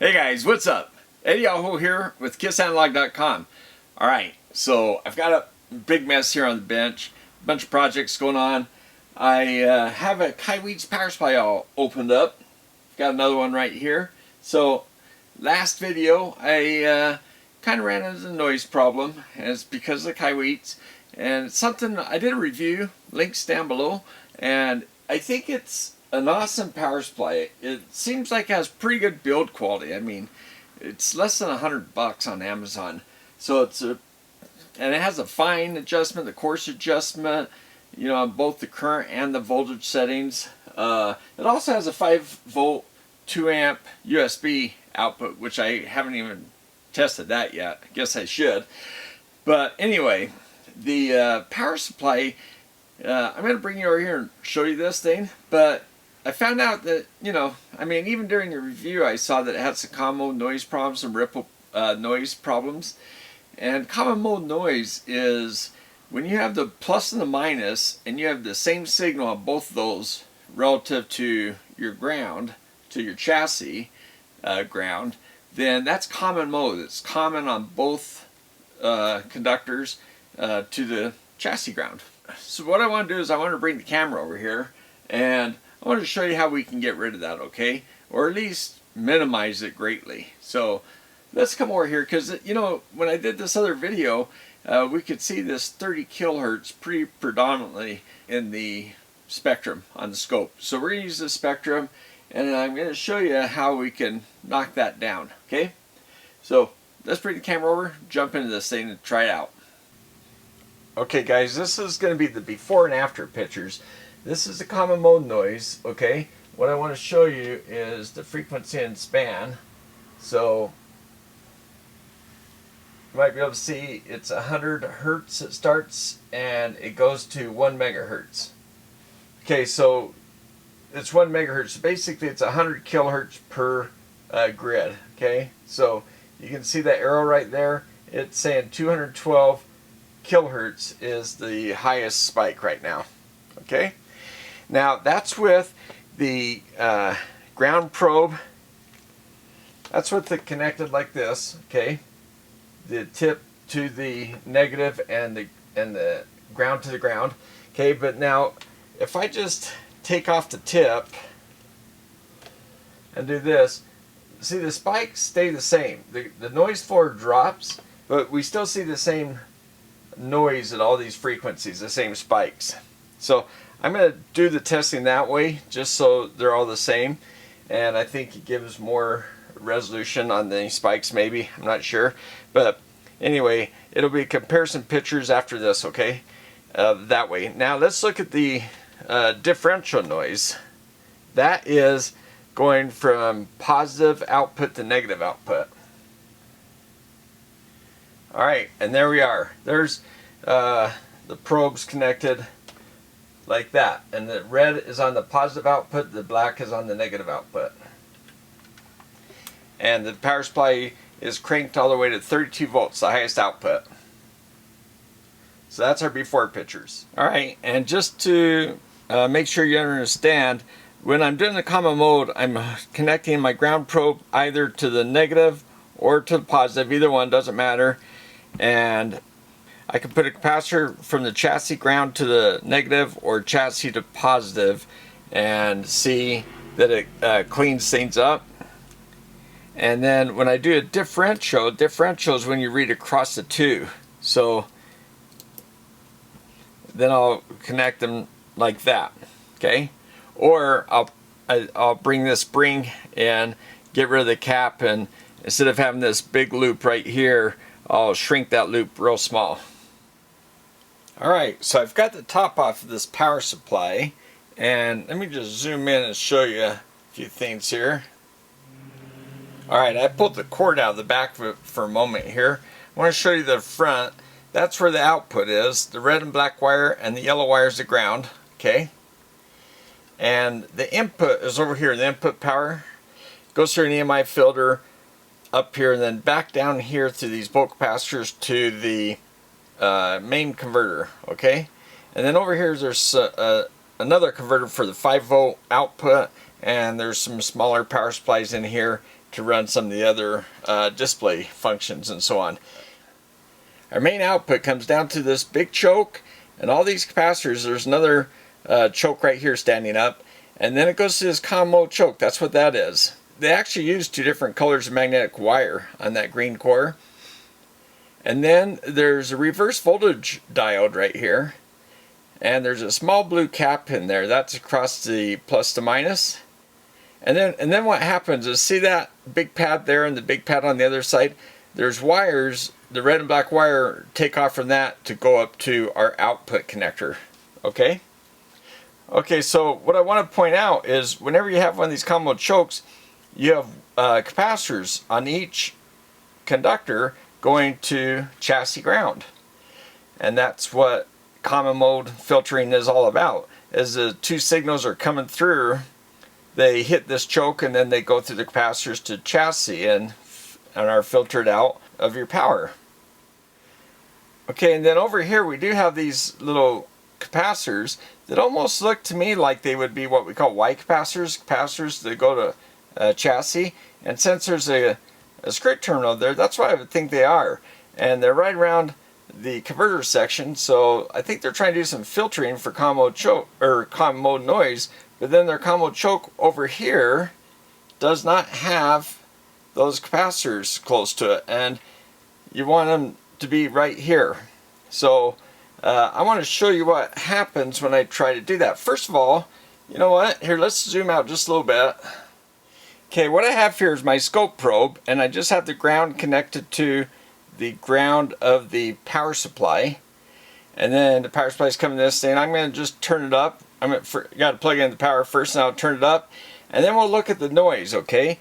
Hey guys, what's up? Eddie Yahoo here with KissAnalog.com. Alright, so I've got a big mess here on the bench, a bunch of projects going on. I have a Kaiweets Power Supply all opened up. Got another one right here. So last video I kind of ran into the noise problem, and it's because of the Kaiweets. And it's something I did a review, links down below, and I think it's an awesome power supply. It seems like it has pretty good build quality. I mean, it's less than $100 on Amazon. So and it has a fine adjustment, the coarse adjustment, you know, on both the current and the voltage settings. It also has a 5-volt, 2-amp USB output, which I haven't even tested that yet. I guess I should. But anyway, the power supply, I'm going to bring you over here and show you this thing, but I found out that, you know, I mean, even during the review I saw that it had some common mode noise problems and ripple noise problems. And common mode noise is when you have the plus and the minus and you have the same signal on both of those relative to your ground, to your chassis ground, then that's common mode. It's common on both conductors to the chassis ground. So what I want to do is I want to bring the camera over here and I want to show you how we can get rid of that, okay? Or at least minimize it greatly. So let's come over here, because, you know, when I did this other video, we could see this 30 kilohertz pretty predominantly in the spectrum on the scope. So we're going to use the spectrum, and I'm going to show you how we can knock that down, okay? So let's bring the camera over, jump into this thing, and try it out. Okay guys, this is going to be the before and after pictures. This is the common mode noise, okay? What I want to show you is the frequency and span. So you might be able to see it's 100 hertz it starts and it goes to 1 megahertz. Okay, so it's 1 megahertz. Basically it's 100 kilohertz per grid, okay? So you can see that arrow right there. It's saying 212 kilohertz is the highest spike right now, okay? Now that's with the ground probe. That's with it connected like this, okay? The tip to the negative and the ground to the ground, okay? But now if I just take off the tip and do this, see the spikes stay the same. The noise floor drops, but we still see the same noise at all these frequencies, the same spikes. So I'm going to do the testing that way just so they're all the same, and I think it gives more resolution on the spikes, maybe, I'm not sure. But anyway, it'll be comparison pictures after this, okay? That way. Now let's look at the differential noise. That is going from positive output to negative output. Alright, and there we are. There's the probes connected like that, and the red is on the positive output, the black is on the negative output, and the power supply is cranked all the way to 32 volts, the highest output. So that's our before pictures. Alright, and just to make sure you understand, when I'm doing the common mode, I'm connecting my ground probe either to the negative or to the positive, either one, doesn't matter, and I can put a capacitor from the chassis ground to the negative or chassis to positive and see that it cleans things up. And then when I do a differential is when you read across the two. So then I'll connect them like that, okay? Or I'll bring this spring and get rid of the cap, and instead of having this big loop right here, I'll shrink that loop real small. Alright, so I've got the top off of this power supply, and let me just zoom in and show you a few things here. Alright, I pulled the cord out of the back of it for a moment here. I want to show you the front. That's where the output is. The red and black wire, and the yellow wire is the ground, okay? And the input is over here. The input power goes through an EMI filter up here and then back down here through these bulk capacitors to the main converter, okay? And then over here there's another converter for the 5-volt output and there's some smaller power supplies in here to run some of the other display functions and so on. Our main output comes down to this big choke and all these capacitors. There's another choke right here standing up, and then it goes to this common mode choke. That's what that is. They actually use two different colors of magnetic wire on that green core. And then there's a reverse voltage diode right here, and there's a small blue cap in there. That's across the plus to minus. And then what happens is, see that big pad there and the big pad on the other side? There's wires, the red and black wire take off from that to go up to our output connector. Okay? Okay, so what I want to point out is whenever you have one of these common mode chokes, you have capacitors on each conductor going to chassis ground. And that's what common mode filtering is all about. As the two signals are coming through, they hit this choke and then they go through the capacitors to chassis and are filtered out of your power. Okay, and then over here we do have these little capacitors that almost look to me like they would be what we call Y capacitors, capacitors that go to chassis. And since there's a script terminal there, that's what I would think they are. And they're right around the converter section, so I think they're trying to do some filtering for common mode choke or common mode noise. But then their common mode choke over here does not have those capacitors close to it, and you want them to be right here. So I want to show you what happens when I try to do that. First of all, you know what? Here, let's zoom out just a little bit. Okay, what I have here is my scope probe, and I just have the ground connected to the ground of the power supply. And then the power supply is coming this thing. I'm going to just turn it up. Got to plug in the power first, and I'll turn it up. And then we'll look at the noise, okay?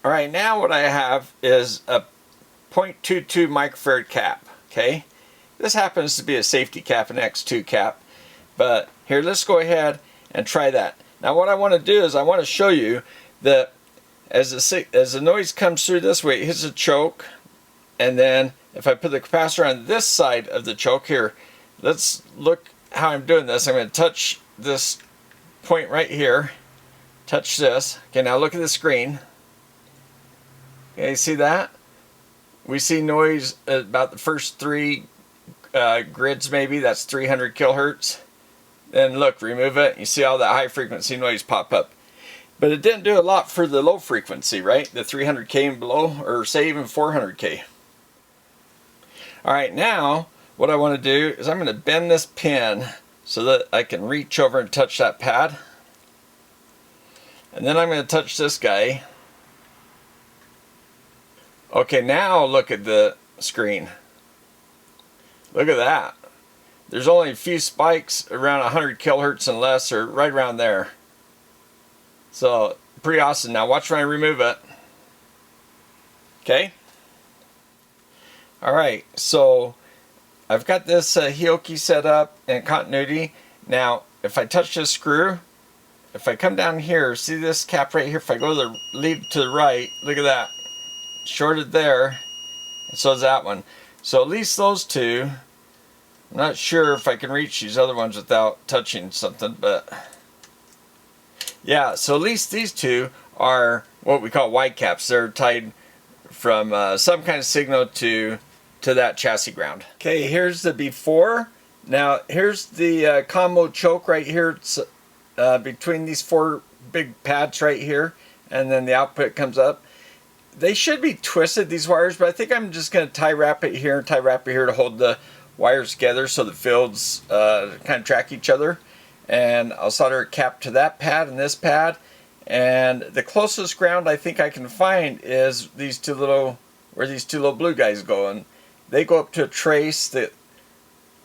Alright, now what I have is a 0.22 microfarad cap, okay? This happens to be a safety cap, an X2 cap. But here, let's go ahead and try that. Now what I want to do is I want to show you that as the noise comes through this way, it hits a choke, and then if I put the capacitor on this side of the choke here, let's look how I'm doing this. I'm going to touch this point right here, touch this. Okay, now look at the screen. Okay, see that? We see noise at about the first three grids maybe, that's 300 kilohertz. Then look, remove it, you see all that high frequency noise pop up. But it didn't do a lot for the low frequency, right? The 300K and below, or say even 400K. Alright, now what I want to do is I'm going to bend this pin so that I can reach over and touch that pad. And then I'm going to touch this guy. Okay, now look at the screen. Look at that. There's only a few spikes around 100 kilohertz and less, or right around there. So, pretty awesome. Now watch when I remove it. Okay? Alright, so I've got this Hioki set up and continuity. Now, if I touch this screw, if I come down here, see this cap right here, if I go to the lead to the right, look at that. Shorted there, and so is that one. So at least those two. I'm not sure if I can reach these other ones without touching something, but yeah, so at least these two are what we call Y caps. They're tied from some kind of signal to that chassis ground. Okay, here's the before. Now here's the common mode choke right here. It's between these four big pads right here, and then the output comes up. They should be twisted, these wires, but I think I'm just going to tie wrap it here and tie wrap it here to hold the wires together so the fields kind of track each other. And I'll solder a cap to that pad and this pad. And the closest ground I think I can find is these two little, where these two little blue guys go. And they go up to a trace that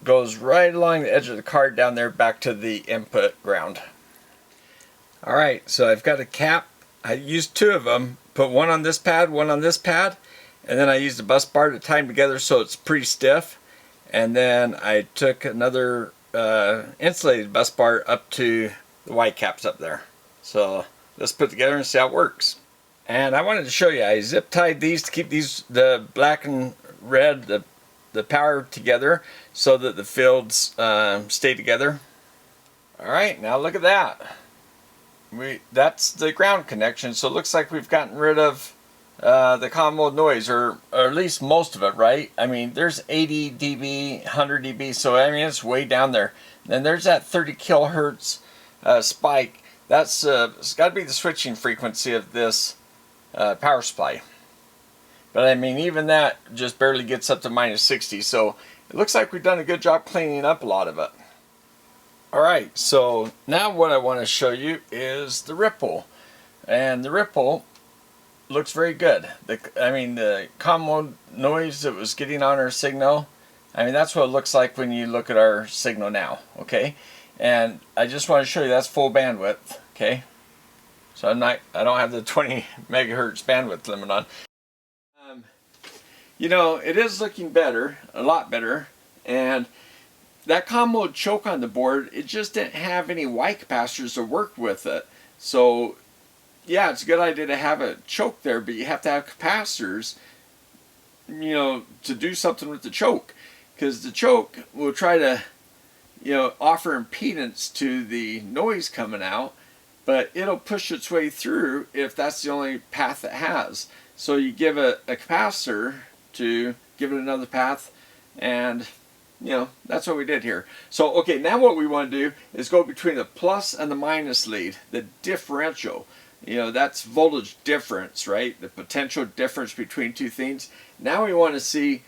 goes right along the edge of the card down there back to the input ground. Alright, so I've got a cap. I used two of them. Put one on this pad, one on this pad, and then I used a bus bar to tie them together so it's pretty stiff. And then I took another insulated bus bar up to the Y caps up there. So let's put it together and see how it works. And I wanted to show you, I zip tied these to keep the black and red, the power together so that the fields stay together. Alright, now look at that. that's the ground connection. So it looks like we've gotten rid of the common mode noise, or at least most of it, right? I mean, there's 80 dB, 100 dB, so I mean it's way down there. Then there's that 30 kilohertz spike. That's it's got to be the switching frequency of this power supply. But I mean, even that just barely gets up to minus 60. So it looks like we've done a good job cleaning up a lot of it. Alright, so now what I want to show you is the ripple. And the ripple looks very good. The common mode noise that was getting on our signal, I mean, that's what it looks like when you look at our signal now, okay? And I just want to show you that's full bandwidth, okay? So I don't have the 20 megahertz bandwidth limit on. You know, it is looking better, a lot better, and that common mode choke on the board, it just didn't have any Y capacitors to work with it. So yeah, it's a good idea to have a choke there, but you have to have capacitors, you know, to do something with the choke, because the choke will try to, you know, offer impedance to the noise coming out, but it'll push its way through if that's the only path it has. So you give a capacitor to give it another path, and you know, that's what we did here. So okay, now what we want to do is go between the plus and the minus lead, the differential. You know, that's voltage difference, right? The potential difference between two things. Now we want to see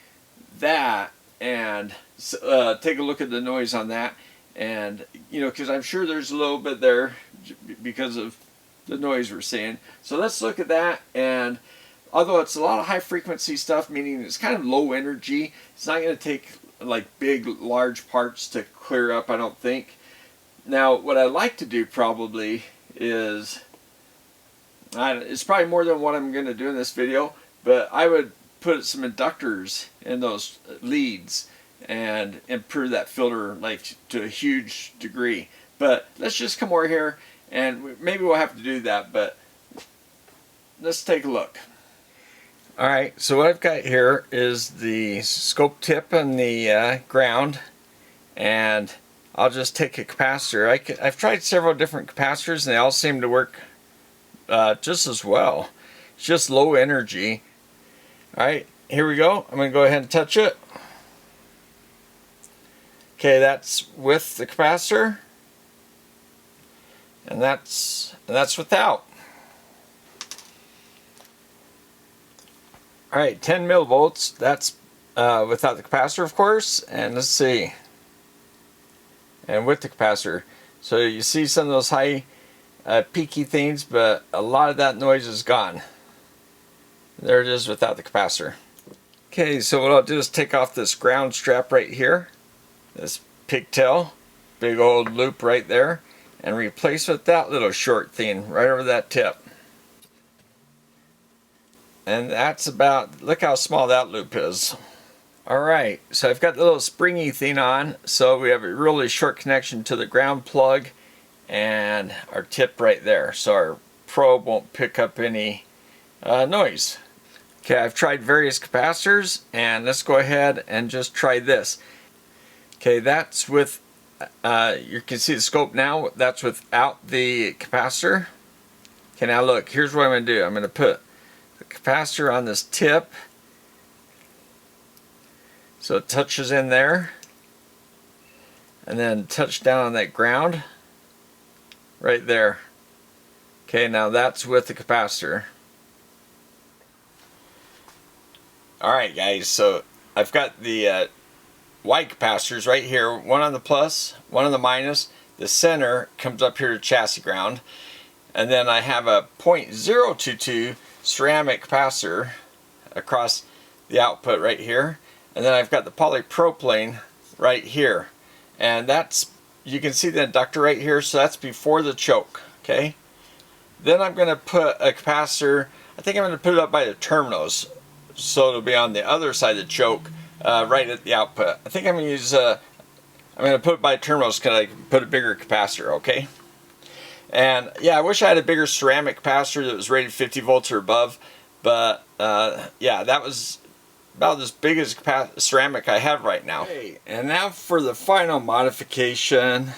that and take a look at the noise on that. And, you know, because I'm sure there's a little bit there because of the noise we're seeing. So let's look at that. And although it's a lot of high frequency stuff, meaning it's kind of low energy, it's not going to take like big, large parts to clear up, I don't think. Now, what I like to do probably is, it's probably more than what I'm going to do in this video, but I would put some inductors in those leads and improve that filter like to a huge degree. But let's just come over here, and maybe we'll have to do that, but let's take a look. Alright, so what I've got here is the scope tip and the ground, and I'll just take a capacitor. I've tried several different capacitors and they all seem to work just as well. It's just low energy. Alright, here we go. I'm going to go ahead and touch it. Okay, that's with the capacitor, and that's without. Alright, 10 millivolts, that's without the capacitor, of course, and let's see, and with the capacitor. So you see some of those high peaky things, but a lot of that noise is gone. There it is without the capacitor. Okay, so what I'll do is take off this ground strap right here, this pigtail, big old loop right there, and replace with that little short thing right over that tip. And that's about, look how small that loop is. Alright, so I've got the little springy thing on, so we have a really short connection to the ground plug and our tip right there, so our probe won't pick up any noise. Okay, I've tried various capacitors, and let's go ahead and just try this. Okay, that's with, you can see the scope now, that's without the capacitor. Okay, now look, here's what I'm going to do. I'm going to put the capacitor on this tip so it touches in there, and then touch down on that ground right there. Okay, now that's with the capacitor. Alright guys, so I've got the white capacitors right here, one on the plus, one on the minus. The center comes up here to chassis ground, and then I have a 0.022 ceramic capacitor across the output right here, and then I've got the polypropylene right here, and that's, you can see the inductor right here, so that's before the choke. Okay, then I'm going to put a capacitor, I think I'm going to put it up by the terminals, so it'll be on the other side of the choke, right at the output. I think I'm going to use I'm going to put it by terminals because I can put a bigger capacitor. Okay. And yeah, I wish I had a bigger ceramic capacitor that was rated 50 volts or above, but yeah, that was about as big as ceramic I have right now. Okay, and now for the final modification,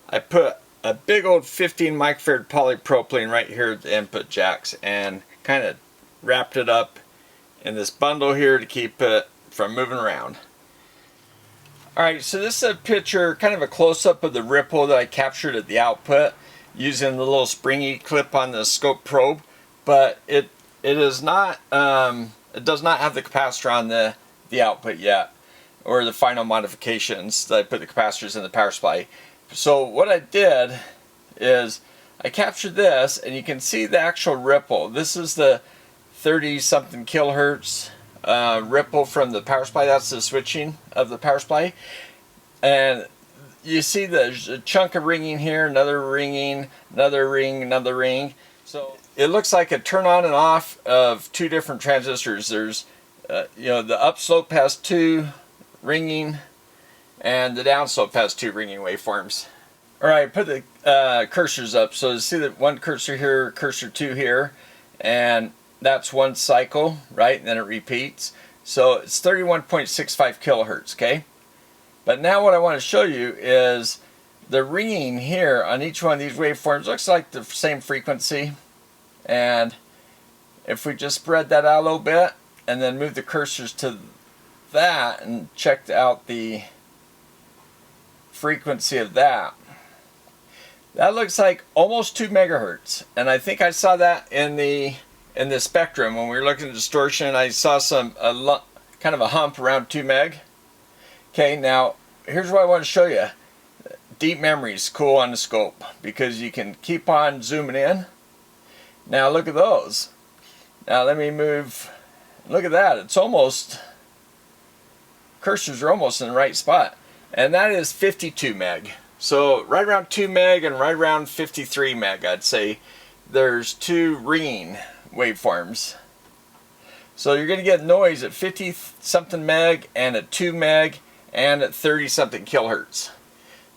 I put a big old 15 microfarad polypropylene right here at the input jacks, and kind of wrapped it up in this bundle here to keep it from moving around. Alright, so this is a picture, kind of a close-up of the ripple that I captured at the output using the little springy clip on the scope probe, but it is not it does not have the capacitor on the output yet, or the final modifications that I put the capacitors in the power supply. So what I did is I captured this, and you can see the actual ripple. This is the 30 something kilohertz ripple from the power supply. That's the switching of the power supply, and you see there's a chunk of ringing here, another ringing, another ring, another ring. So it looks like a turn on and off of two different transistors. There's you know, the upslope has two ringing, and the downslope has two ringing waveforms. Alright, put the cursors up. So you see that one cursor here, cursor two here, and that's one cycle, right? And then it repeats. So it's 31.65 kilohertz, okay? But now what I want to show you is the ringing here on each one of these waveforms looks like the same frequency. And if we just spread that out a little bit and then move the cursors to that and check out the frequency of that, that looks like almost 2 megahertz. And I think I saw that in the spectrum when we were looking at distortion. I saw some kind of a hump around 2 meg. Okay, now here's what I want to show you. Deep memory is cool on the scope because you can keep on zooming in. Now look at those. Now let me move. Look at that. It's almost, cursors are almost in the right spot. And that is 52 meg. So right around 2 meg and right around 53 meg, I'd say there's two ringing waveforms. So you're going to get noise at 50 something meg and at 2 meg and at 30 something kilohertz.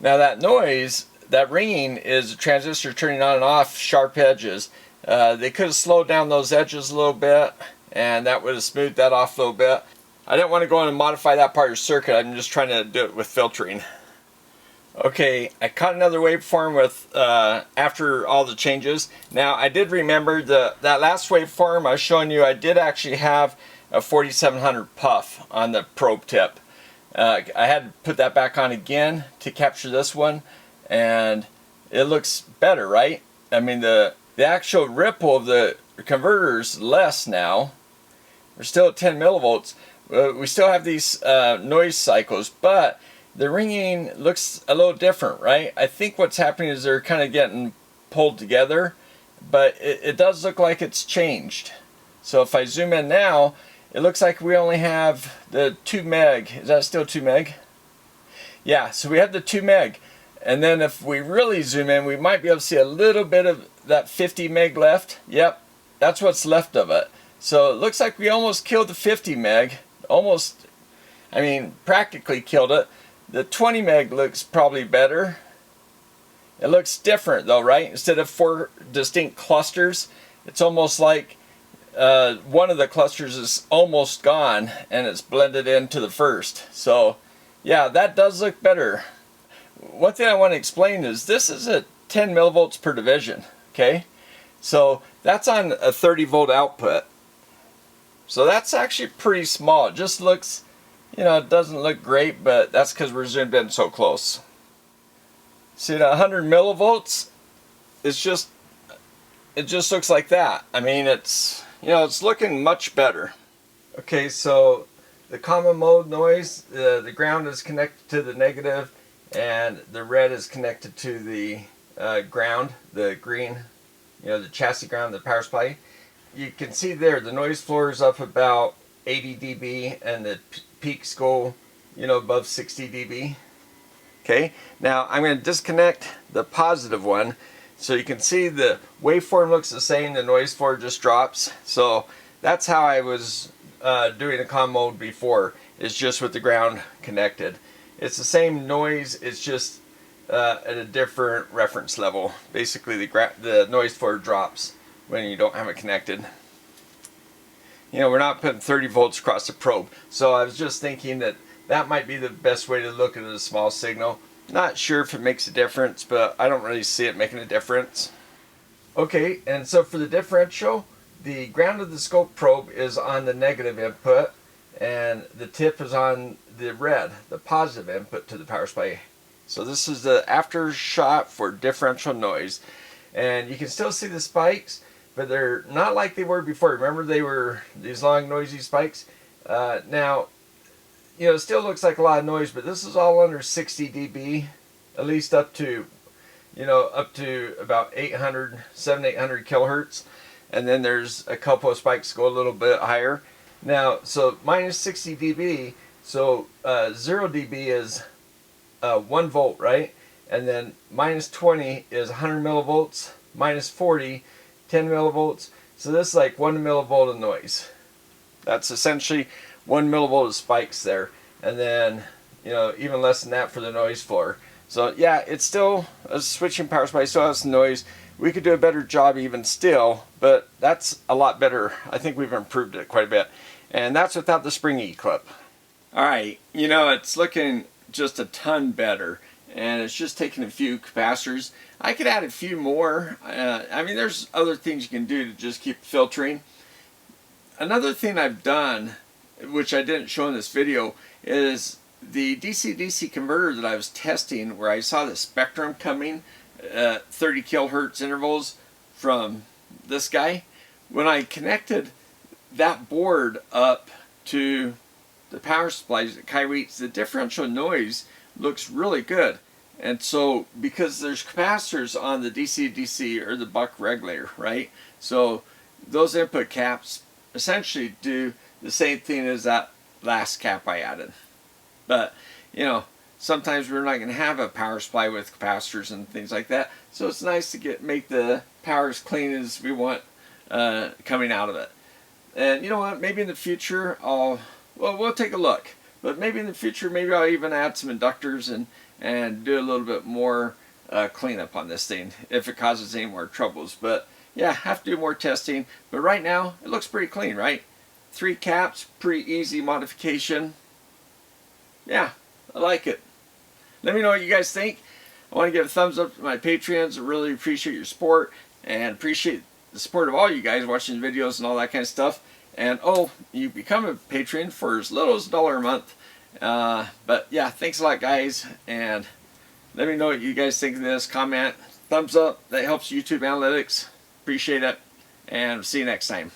Now that noise, that ringing, is a transistor turning on and off sharp edges. They could have slowed down those edges a little bit, and that would have smoothed that off a little bit. I didn't want to go in and modify that part of your circuit. I'm just trying to do it with filtering. Okay, I caught another waveform with after all the changes. Now I did remember that last waveform I was showing you, I did actually have a 4700 puff on the probe tip. I had to put that back on again to capture this one, and it looks better, right? I mean, the actual ripple of the converter is less now. We're still at 10 millivolts. We still have these noise cycles, but the ringing looks a little different, right? I think what's happening is they're kind of getting pulled together, but it does look like it's changed. So if I zoom in now, it looks like we only have the 2 meg. Is that still 2 meg? Yeah, so we have the 2 meg. And then if we really zoom in, we might be able to see a little bit of that 50 meg left. Yep, that's what's left of it. So it looks like we almost killed the 50 meg. Almost, I mean, practically killed it. The 20 meg looks probably better. It looks different though, right? Instead of 4 distinct clusters, it's almost like one of the clusters is almost gone and it's blended into the first. So yeah, that does look better. One thing I want to explain is this is at 10 millivolts per division, okay? So that's on a 30 volt output. So that's actually pretty small. It just looks, you know, it doesn't look great, but that's because we're zoomed in so close. See, at 100 millivolts, it just looks like that. I mean, it's, you know, it's looking much better. Okay, so the common mode noise, the ground is connected to the negative, and the red is connected to the ground, the green, you know, the chassis ground, the power supply. You can see there the noise floor is up about 80 dB and the peaks go, you know, above 60 dB. Okay, now I'm going to disconnect the positive one so you can see the waveform looks the same, the noise floor just drops. So that's how I was doing the comm mode before, is just with the ground connected. It's the same noise, it's just at a different reference level. Basically the noise floor drops when you don't have it connected. You know, we're not putting 30 volts across the probe. So I was just thinking that that might be the best way to look at a small signal. Not sure if it makes a difference, but I don't really see it making a difference. Okay, and so for the differential, the ground of the scope probe is on the negative input, and the tip is on the red, the positive input to the power supply. So this is the after shot for differential noise. And you can still see the spikes, but they're not like they were before. Remember, they were these long noisy spikes? Now, you know, it still looks like a lot of noise, but this is all under 60 dB, at least up to, you know, up to about 800 kilohertz. And then there's a couple of spikes go a little bit higher. Now, so minus 60 dB, so 0 dB is 1 volt, right? And then minus 20 is 100 millivolts, minus 40, 10 millivolts. So this is like 1 millivolt of noise. That's essentially 1 millivolt of spikes there. And then, you know, even less than that for the noise floor. So yeah, it's still a switching power supply, still has some noise. We could do a better job even still, but that's a lot better. I think we've improved it quite a bit. And that's without the spring E-clip. Alright, you know, it's looking just a ton better. And it's just taking a few capacitors. I could add a few more. I mean, there's other things you can do to just keep filtering. Another thing I've done, which I didn't show in this video, is the DC-DC converter that I was testing, where I saw the spectrum coming, 30 kilohertz intervals from this guy. When I connected that board up to the power supplies at Kaiweets, the differential noise looks really good. And so, because there's capacitors on the DC-DC or the buck regulator, right? So those input caps essentially do the same thing as that last cap I added. But, you know, sometimes we're not going to have a power supply with capacitors and things like that. So it's nice to make the power as clean as we want coming out of it. And you know what, maybe in the future we'll take a look. But maybe in the future, maybe I'll even add some inductors and do a little bit more cleanup on this thing if it causes any more troubles. But yeah, have to do more testing. But right now, it looks pretty clean, right? 3 caps, pretty easy modification. Yeah, I like it. Let me know what you guys think. I want to give a thumbs up to my Patreons. I really appreciate your support and appreciate the support of all you guys watching videos and all that kind of stuff. And oh, you become a patron for as little as $1 a month. But yeah, thanks a lot, guys. And let me know what you guys think of this. Comment, thumbs up. That helps YouTube analytics. Appreciate it. And see you next time.